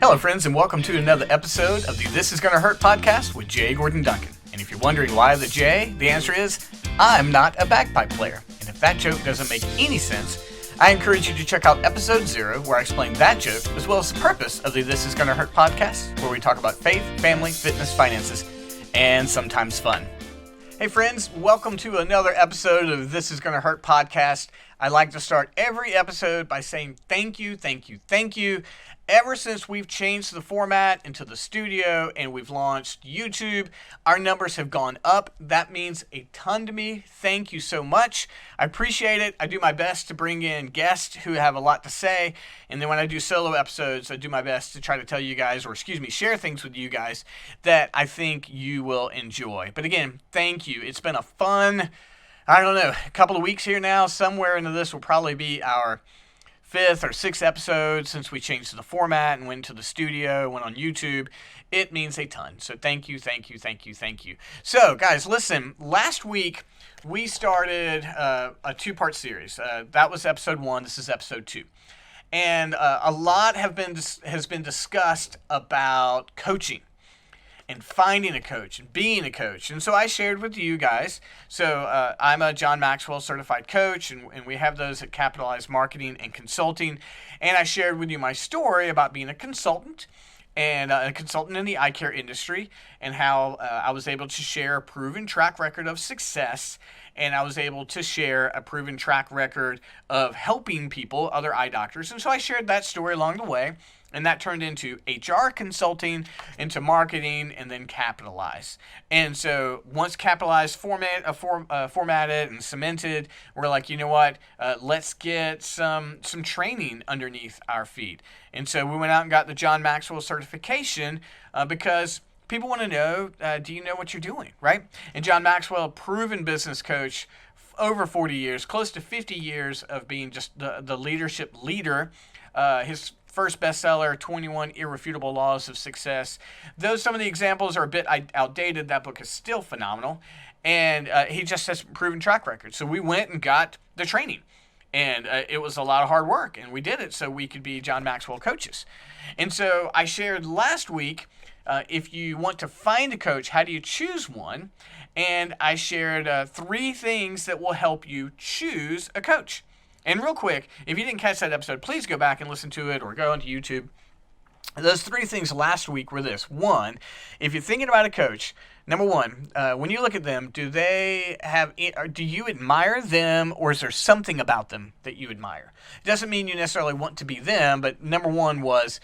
Hello, friends, and welcome to another episode of the This Is Gonna Hurt podcast with J. Gordon Duncan. And if you're wondering why the J, the answer is, I'm not a bagpipe player. And if that joke doesn't make any sense, I encourage you to check out episode 0, where I explain that joke, as well as the purpose of the This Is Gonna Hurt podcast, where we talk about faith, family, fitness, finances, and sometimes fun. Hey friends, welcome to another episode of This Is Gonna Hurt podcast. I like to start every episode by saying thank you. Ever since we've changed the format into the studio and we've launched YouTube, our numbers have gone up. That means a ton to me. Thank you so much. I appreciate it. I do my best to bring in guests who have a lot to say. And then when I do solo episodes, I do my best to try to tell you guys, share things with you guys that I think you will enjoy. But again, thank you. It's been a fun, a couple of weeks here now. Somewhere into this will probably be our 5th or 6th episode since we changed the format and went to the studio, went on YouTube. It means a ton. So thank you. So guys, listen, last week we started a 2-part series. That was episode 1. This is episode 2. And a lot has been discussed about coaching and finding a coach and being a coach. And so I shared with you guys, I'm a John Maxwell certified coach, and we have those at Capitalize Marketing and Consulting. And I shared with you my story about being a consultant and a consultant in the eye care industry, and how I was able to share a proven track record of success, and I was able to share a proven track record of helping people, other eye doctors. And so I shared that story along the way. And that turned into HR consulting, into marketing, and then Capitalize. And so once Capitalize formatted and cemented, we're like, you know what? Let's get some training underneath our feet. And so we went out and got the John Maxwell certification because people want to know, do you know what you're doing, right? And John Maxwell, proven business coach, over 40 years, close to 50 years of being just the leadership leader. His first bestseller, 21 Irrefutable Laws of Success. Though some of the examples are a bit outdated, that book is still phenomenal. And he just has proven track record. So we went and got the training. And it was a lot of hard work. And we did it so we could be John Maxwell coaches. And so I shared last week, if you want to find a coach, how do you choose one? And I shared 3 things that will help you choose a coach. And real quick, if you didn't catch that episode, please go back and listen to it or go onto YouTube. Those 3 things last week were this. 1, if you're thinking about a coach, number 1, when you look at them, do you admire them, or is there something about them that you admire? It doesn't mean you necessarily want to be them, but number 1 was,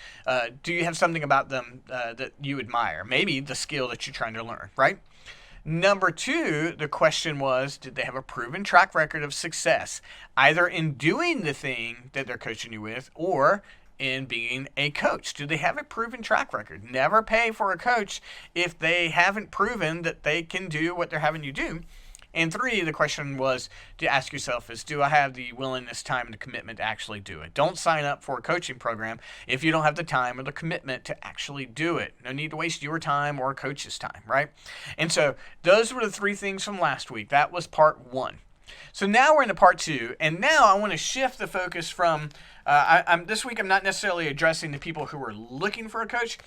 do you have something about them that you admire? Maybe the skill that you're trying to learn, right? Number 2, the question was, did they have a proven track record of success, either in doing the thing that they're coaching you with or in being a coach? Do they have a proven track record? Never pay for a coach if they haven't proven that they can do what they're having you do. And 3, the question was to ask yourself is, do I have the willingness, time, and the commitment to actually do it? Don't sign up for a coaching program if you don't have the time or the commitment to actually do it. No need to waste your time or a coach's time, right? And so those were the 3 things from last week. That was part 1. So now we're into part 2, and now I want to shift the focus from, this week I'm not necessarily addressing the people who are looking for a coach.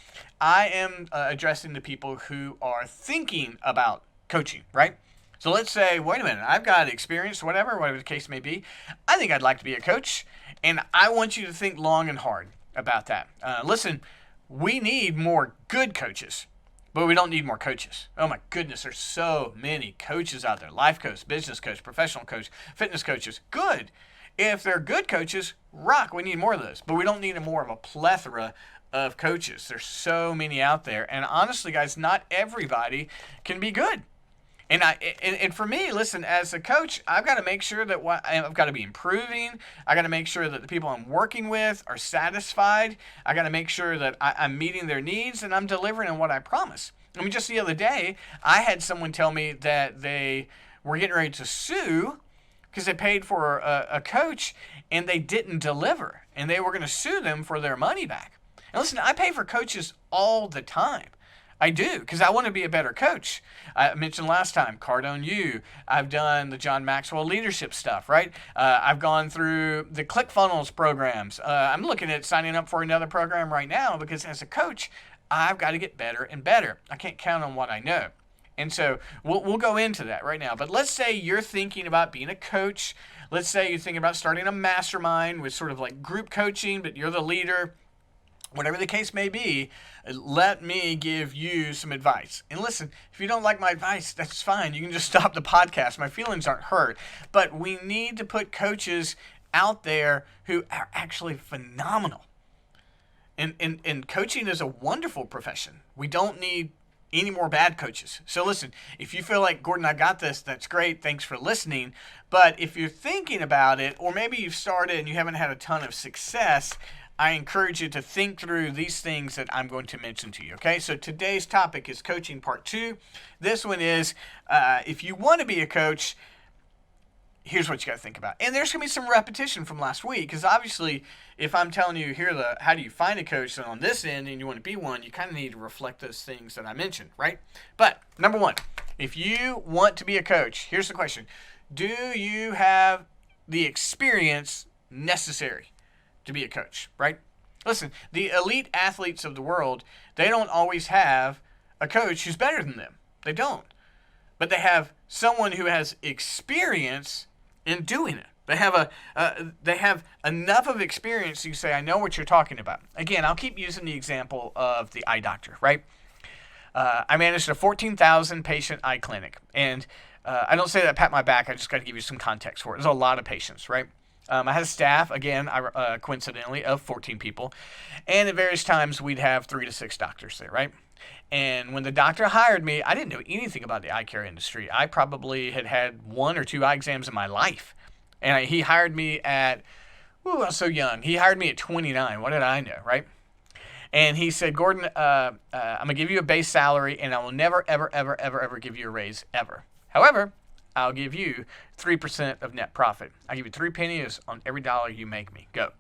I am addressing the people who are thinking about coaching, right? So let's say, wait a minute, I've got experience, whatever the case may be. I think I'd like to be a coach, and I want you to think long and hard about that. Listen, we need more good coaches, but we don't need more coaches. Oh my goodness, there's so many coaches out there. Life coach, business coach, professional coach, fitness coaches. Good. If they're good coaches, rock. We need more of those, but we don't need more of a plethora of coaches. There's so many out there. And honestly, guys, not everybody can be good. And for me, listen, as a coach, I've got to make sure that I've got to be improving. I got to make sure that the people I'm working with are satisfied. I got to make sure that I'm meeting their needs and I'm delivering on what I promise. I mean, just the other day, I had someone tell me that they were getting ready to sue because they paid for a coach and they didn't deliver, and they were going to sue them for their money back. And listen, I pay for coaches all the time. I do, because I want to be a better coach. I mentioned last time, Cardone U. I've done the John Maxwell leadership stuff, right? I've gone through the ClickFunnels programs. I'm looking at signing up for another program right now because as a coach, I've got to get better and better. I can't count on what I know. And so we'll go into that right now. But let's say you're thinking about being a coach. Let's say you're thinking about starting a mastermind with sort of like group coaching, but you're the leader. Whatever the case may be, let me give you some advice. And listen, if you don't like my advice, that's fine. You can just stop the podcast. My feelings aren't hurt. But we need to put coaches out there who are actually phenomenal. And coaching is a wonderful profession. We don't need any more bad coaches. So listen, if you feel like, Gordon, I got this, that's great. Thanks for listening. But if you're thinking about it, or maybe you've started and you haven't had a ton of success, I encourage you to think through these things that I'm going to mention to you, okay? So today's topic is coaching part 2. This one is, if you want to be a coach, here's what you got to think about. And there's going to be some repetition from last week, because obviously, if I'm telling you here how do you find a coach on this end and you want to be one, you kind of need to reflect those things that I mentioned, right? But number one, if you want to be a coach, here's the question. Do you have the experience necessary to be a coach, right? Listen, the elite athletes of the world, they don't always have a coach who's better than them. They don't. But they have someone who has experience in doing it. They have enough of experience you say, I know what you're talking about. Again, I'll keep using the example of the eye doctor, right? I managed a 14,000 patient eye clinic. And I don't say that to pat my back. I just got to give you some context for it. There's a lot of patients, right? I had a staff, again, coincidentally, of 14 people. And at various times, we'd have 3 to 6 doctors there, right? And when the doctor hired me, I didn't know anything about the eye care industry. I probably had 1 or 2 eye exams in my life. And he hired me at, I was so young. He hired me at 29. What did I know, right? And he said, Gordon, I'm going to give you a base salary, and I will never, ever, ever, ever, ever give you a raise, ever. However, I'll give you 3% of net profit. I'll give you 3 pennies on every dollar you make me. Go.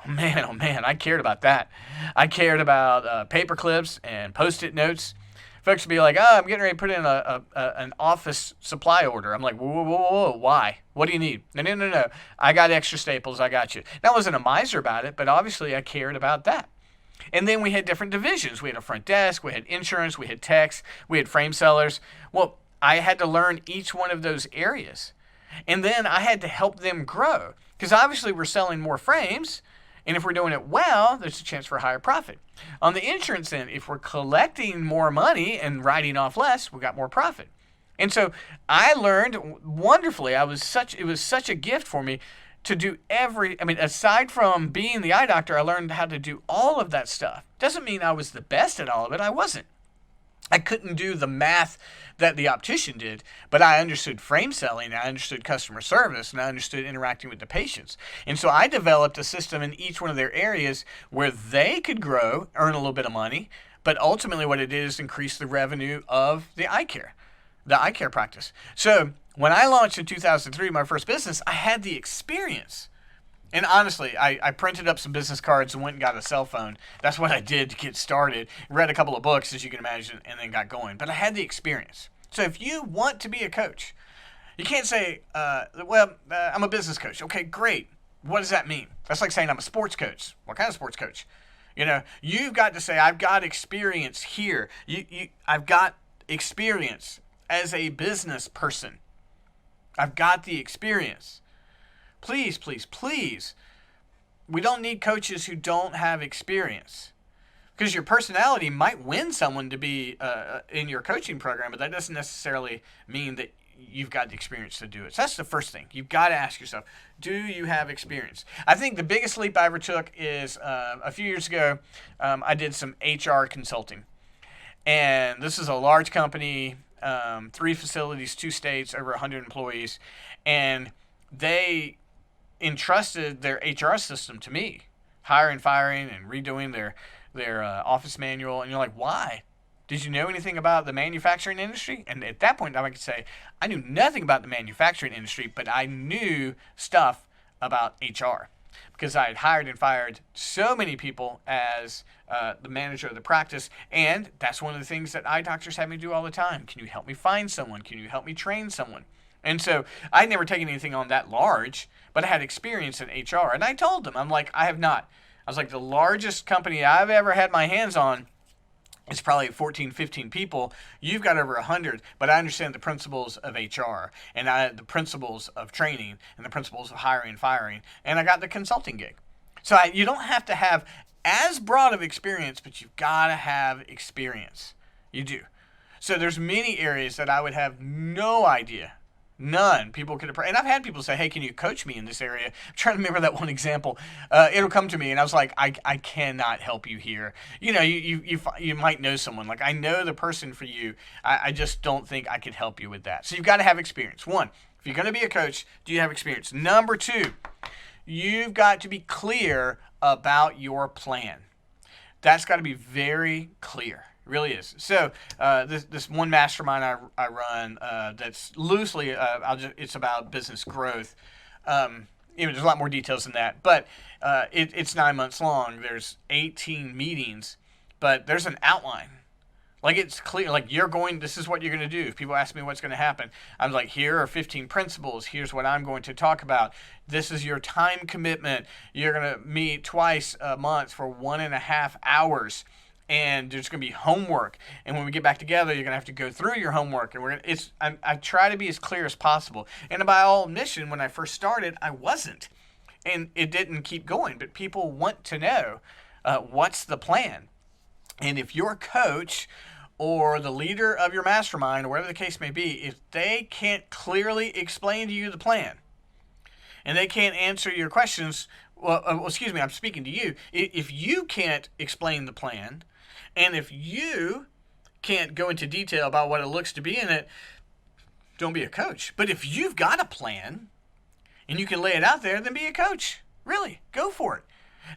Oh man, I cared about that. I cared about paper clips and Post-it notes. Folks would be like, I'm getting ready to put in an office supply order. I'm like, whoa, why? What do you need? No. I got extra staples. I got you. Now, I wasn't a miser about it, but obviously I cared about that. And then we had different divisions. We had a front desk. We had insurance. We had techs. We had frame sellers. Well, I had to learn each one of those areas. And then I had to help them grow. Because obviously we're selling more frames. And if we're doing it well, there's a chance for a higher profit. On the insurance end, if we're collecting more money and writing off less, we got more profit. And so I learned wonderfully. It was such a gift for me to do aside from being the eye doctor, I learned how to do all of that stuff. Doesn't mean I was the best at all of it. I wasn't. I couldn't do the math that the optician did, but I understood frame selling, I understood customer service, and I understood interacting with the patients. And so I developed a system in each one of their areas where they could grow, earn a little bit of money, but ultimately what it did is increase the revenue of the eye care practice. So when I launched in 2003, my first business, I had the experience. And honestly, I printed up some business cards and went and got a cell phone. That's what I did to get started. Read a couple of books, as you can imagine, and then got going. But I had the experience. So if you want to be a coach, you can't say, I'm a business coach. Okay, great. What does that mean? That's like saying I'm a sports coach. What kind of sports coach? You've got to say, I've got experience here. I've got experience as a business person. I've got the experience. Please, please, please. We don't need coaches who don't have experience. Because your personality might win someone to be in your coaching program, but that doesn't necessarily mean that you've got the experience to do it. So that's the first thing. You've got to ask yourself, do you have experience? I think the biggest leap I ever took is a few years ago, I did some HR consulting. And this is a large company, 3 facilities, 2 states, over 100 employees. And they entrusted their HR system to me, hiring, firing, and redoing their office manual. And you're like, why? Did you know anything about the manufacturing industry? And at that point, I could say, I knew nothing about the manufacturing industry, but I knew stuff about HR. because I had hired and fired so many people as the manager of the practice. And that's one of the things that eye doctors have me do all the time. Can you help me find someone? Can you help me train someone? And so I'd never taken anything on that large, but I had experience in HR. And I told them, I'm like, I have not. I was like, the largest company I've ever had my hands on is probably 14, 15 people. You've got over 100, but I understand the principles of HR and the principles of training and the principles of hiring and firing. And I got the consulting gig. So you don't have to have as broad of experience, but you've got to have experience. You do. So there's many areas that I would have no idea. None. People could, and I've had people say, hey, can you coach me in this area? I'm trying to remember that one example. It'll come to me, and I was like, I cannot help you here. You know, you might know someone. Like, I know the person for you. I just don't think I could help you with that. So you've got to have experience. One, if you're going to be a coach, do you have experience? Number two, you've got to be clear about your plan. That's got to be very clear. Really is. So this one mastermind I run that's loosely it's about business growth. There's a lot more details than that, but it's 9 months long. There's 18 meetings, but there's an outline. Like, it's clear. Like, this is what you're going to do. If people ask me what's going to happen, I'm like, here are 15 principles. Here's what I'm going to talk about. This is your time commitment. You're going to meet twice a month for 1.5 hours. And there's going to be homework. And when we get back together, you're going to have to go through your homework. And I try to be as clear as possible. And by all admission, when I first started, I wasn't. And it didn't keep going. But people want to know what's the plan. And if your coach or the leader of your mastermind, or whatever the case may be, if they can't clearly explain to you the plan, and they can't answer your questions, excuse me, I'm speaking to you. If you can't explain the plan, and if you can't go into detail about what it looks to be in it, don't be a coach. But if you've got a plan and you can lay it out there, then be a coach. Really, go for it.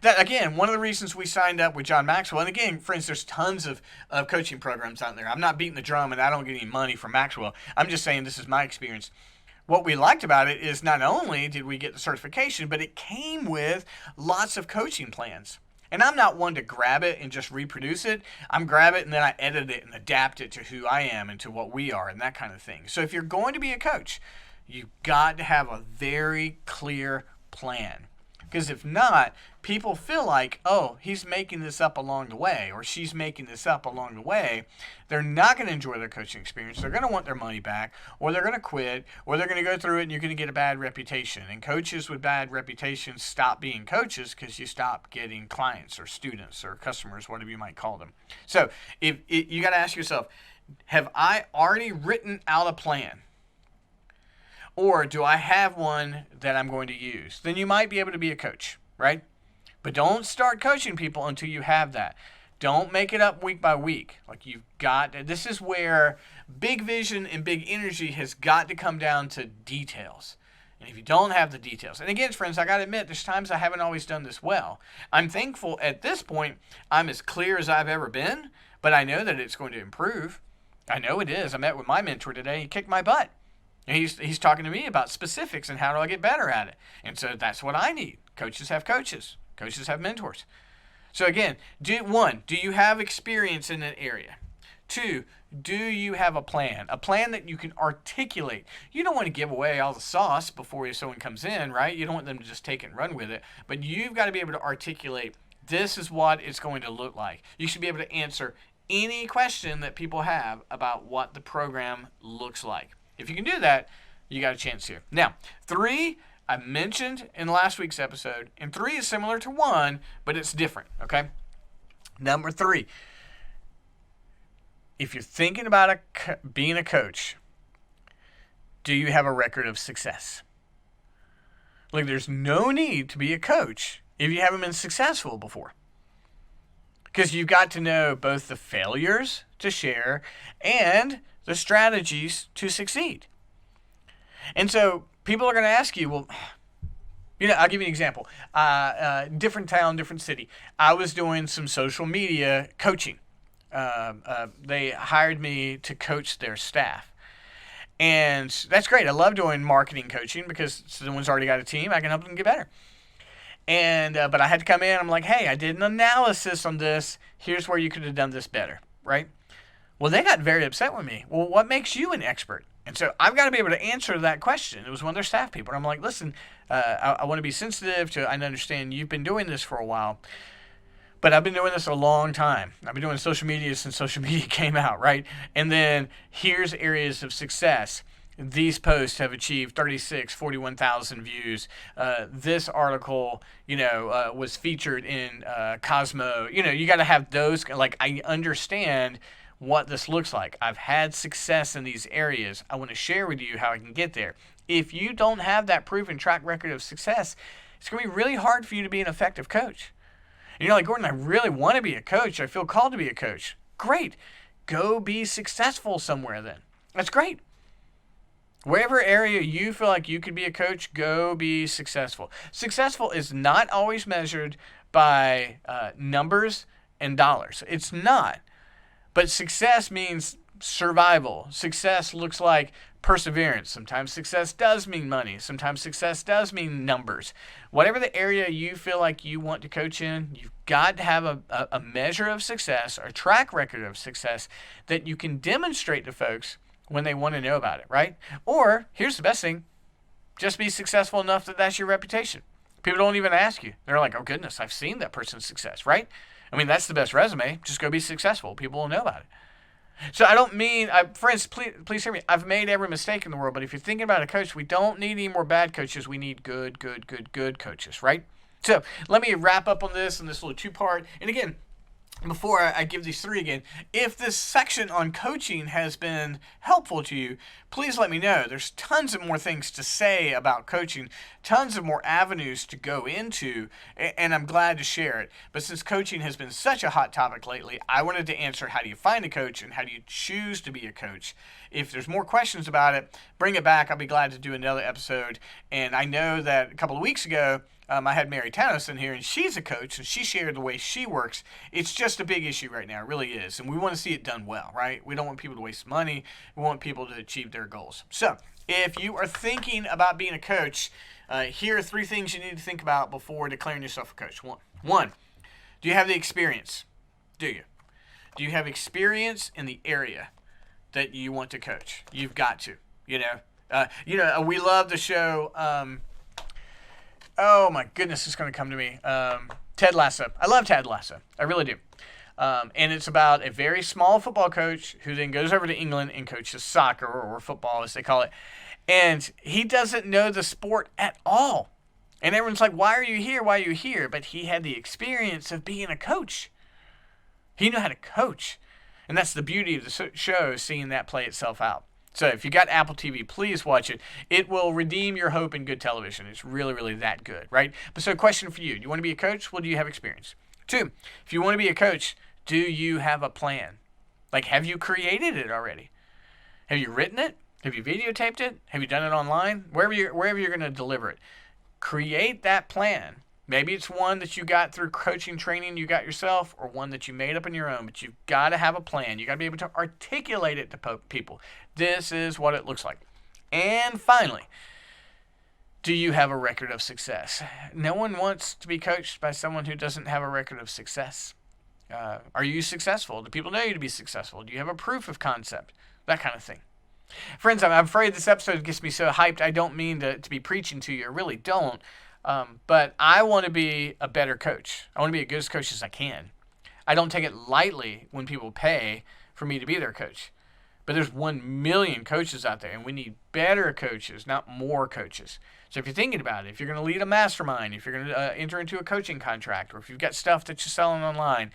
That, again, one of the reasons we signed up with John Maxwell, and again, friends, there's tons of coaching programs out there. I'm not beating the drum, and I don't get any money from Maxwell. I'm just saying this is my experience. What we liked about it is not only did we get the certification, but it came with lots of coaching plans. And I'm not one to grab it and just reproduce it. I'm grab it and then I edit it and adapt it to who I am and to what we are and that kind of thing. So if you're going to be a coach, you've got to have a very clear plan. Because if not, people feel like, oh, he's making this up along the way, or she's making this up along the way. They're not going to enjoy their coaching experience. They're going to want their money back, or they're going to quit, or they're going to go through it and you're going to get a bad reputation. And coaches with bad reputations stop being coaches because you stop getting clients or students or customers, whatever you might call them. So if you got to ask yourself, have I already written out a plan? Or do I have one that I'm going to use? Then you might be able to be a coach, right? But don't start coaching people until you have that. Don't make it up week by week. Like, this is where big vision and big energy has got to come down to details. And if you don't have the details, and again, friends, I got to admit, there's times I haven't always done this well. I'm thankful at this point, I'm as clear as I've ever been, but I know that it's going to improve. I know it is. I met with my mentor today. He kicked my butt. And he's talking to me about specifics and how do I get better at it. And so that's what I need. Coaches have coaches. Coaches have mentors. So again, do you have experience in an area? 2, do you have a plan? A plan that you can articulate. You don't want to give away all the sauce before someone comes in, right? You don't want them to just take it and run with it. But you've got to be able to articulate, this is what it's going to look like. You should be able to answer any question that people have about what the program looks like. If you can do that, you got a chance here. Now, 3, I mentioned in last week's episode, and 3 is similar to 1, but it's different, okay? Number 3, if you're thinking about being a coach, do you have a record of success? Like, there's no need to be a coach if you haven't been successful before. Because you've got to know both the failures to share and the strategies to succeed. And so people are going to ask you, well, I'll give you an example. Different town, different city. I was doing some social media coaching. They hired me to coach their staff. And that's great. I love doing marketing coaching because someone's already got a team. I can help them get better. And but I had to come in. I'm like, hey, I did an analysis on this. Here's where you could have done this better, right? Well, they got very upset with me. Well, what makes you an expert? And so I've got to be able to answer that question. It was one of their staff people. And I'm like, listen, I want to be sensitive to, I understand you've been doing this for a while, but I've been doing this a long time. I've been doing social media since social media came out, right? And then here's areas of success. These posts have achieved 41,000 views. This article, was featured in Cosmo. You got to have those. Like, I understand what this looks like. I've had success in these areas. I want to share with you how I can get there. If you don't have that proven track record of success, it's going to be really hard for you to be an effective coach. And you're like, Gordon, I really want to be a coach. I feel called to be a coach. Great. Go be successful somewhere then. That's great. Wherever area you feel like you could be a coach, go be successful. Successful is not always measured by numbers and dollars. It's not. But success means survival. Success looks like perseverance. Sometimes success does mean money. Sometimes success does mean numbers. Whatever the area you feel like you want to coach in, you've got to have a measure of success or a track record of success that you can demonstrate to folks when they want to know about it, right? Or, here's the best thing, just be successful enough that that's your reputation. People don't even ask you. They're like, oh goodness, I've seen that person's success, right? I mean, that's the best resume. Just go be successful. People will know about it. So I don't mean, friends, please hear me. I've made every mistake in the world, but if you're thinking about a coach, we don't need any more bad coaches. We need good coaches, right? So let me wrap up on this little two-part. And again, before I give these three again, if this section on coaching has been helpful to you, please let me know. There's tons of more things to say about coaching, tons of more avenues to go into, and I'm glad to share it. But since coaching has been such a hot topic lately, I wanted to answer how do you find a coach and how do you choose to be a coach. If there's more questions about it, bring it back. I'll be glad to do another episode. And I know that a couple of weeks ago, I had Mary Tanos in here, and she's a coach, and she shared the way she works. It's just a big issue right now. It really is. And we want to see it done well, right? We don't want people to waste money. We want people to achieve their goals. So if you are thinking about being a coach, here are three things you need to think about before declaring yourself a coach. One, do you have the experience? Do you? Do you have experience in the area that you want to coach? You've got to. We love the show. Oh my goodness, it's going to come to me. Ted Lasso. I love Ted Lasso. I really do. And it's about a very small football coach who then goes over to England and coaches soccer or football, as they call it. And he doesn't know the sport at all. And everyone's like, why are you here? Why are you here? But he had the experience of being a coach. He knew how to coach. And that's the beauty of the show, seeing that play itself out. So if you got Apple TV, please watch it. It will redeem your hope in good television. It's really, really that good, right? But so question for you. Do you want to be a coach? Well, do you have experience? Two, if you want to be a coach, do you have a plan? Like, have you created it already? Have you written it? Have you videotaped it? Have you done it online? Wherever you're going to deliver it. Create that plan. Maybe it's one that you got through coaching training you got yourself, or one that you made up on your own, but you've got to have a plan. You got to be able to articulate it to people. This is what it looks like. And finally, do you have a record of success? No one wants to be coached by someone who doesn't have a record of success. Are you successful? Do people know you to be successful? Do you have a proof of concept? That kind of thing. Friends, I'm afraid this episode gets me so hyped. I don't mean to be preaching to you. I really don't. But I want to be a better coach. I want to be as good as coach as I can. I don't take it lightly when people pay for me to be their coach. But there's 1 million coaches out there, and we need better coaches, not more coaches. So if you're thinking about it, if you're going to lead a mastermind, if you're going to enter into a coaching contract, or if you've got stuff that you're selling online,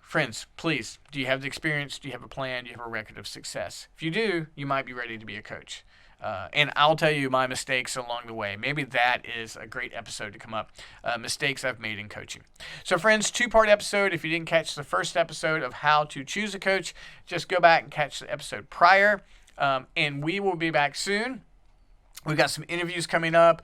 friends, please, do you have the experience? Do you have a plan? Do you have a record of success? If you do, you might be ready to be a coach. And I'll tell you my mistakes along the way. Maybe that is a great episode to come up. Mistakes I've made in coaching. So friends, 2-part episode. If you didn't catch the first episode of how to choose a coach, just go back and catch the episode prior. And we will be back soon. We've got some interviews coming up.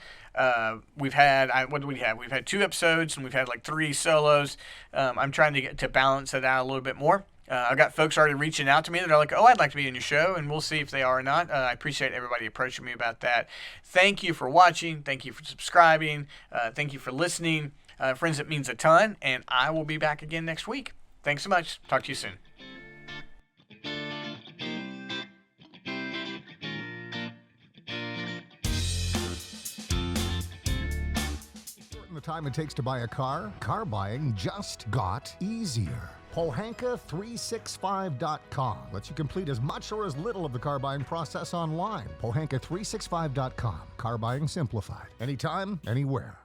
We've had, what do we have? We've had 2 episodes and we've had like 3 solos. I'm trying to get to balance it out a little bit more. I've got folks already reaching out to me that are like, oh, I'd like to be in your show, and we'll see if they are or not. I appreciate everybody approaching me about that. Thank you for watching. Thank you for subscribing. Thank you for listening. Friends, it means a ton, and I will be back again next week. Thanks so much. Talk to you soon. The time it takes to buy a car buying just got easier. Pohanka365.com lets you complete as much or as little of the car buying process online. Pohanka365.com. Car buying simplified. Anytime, anywhere.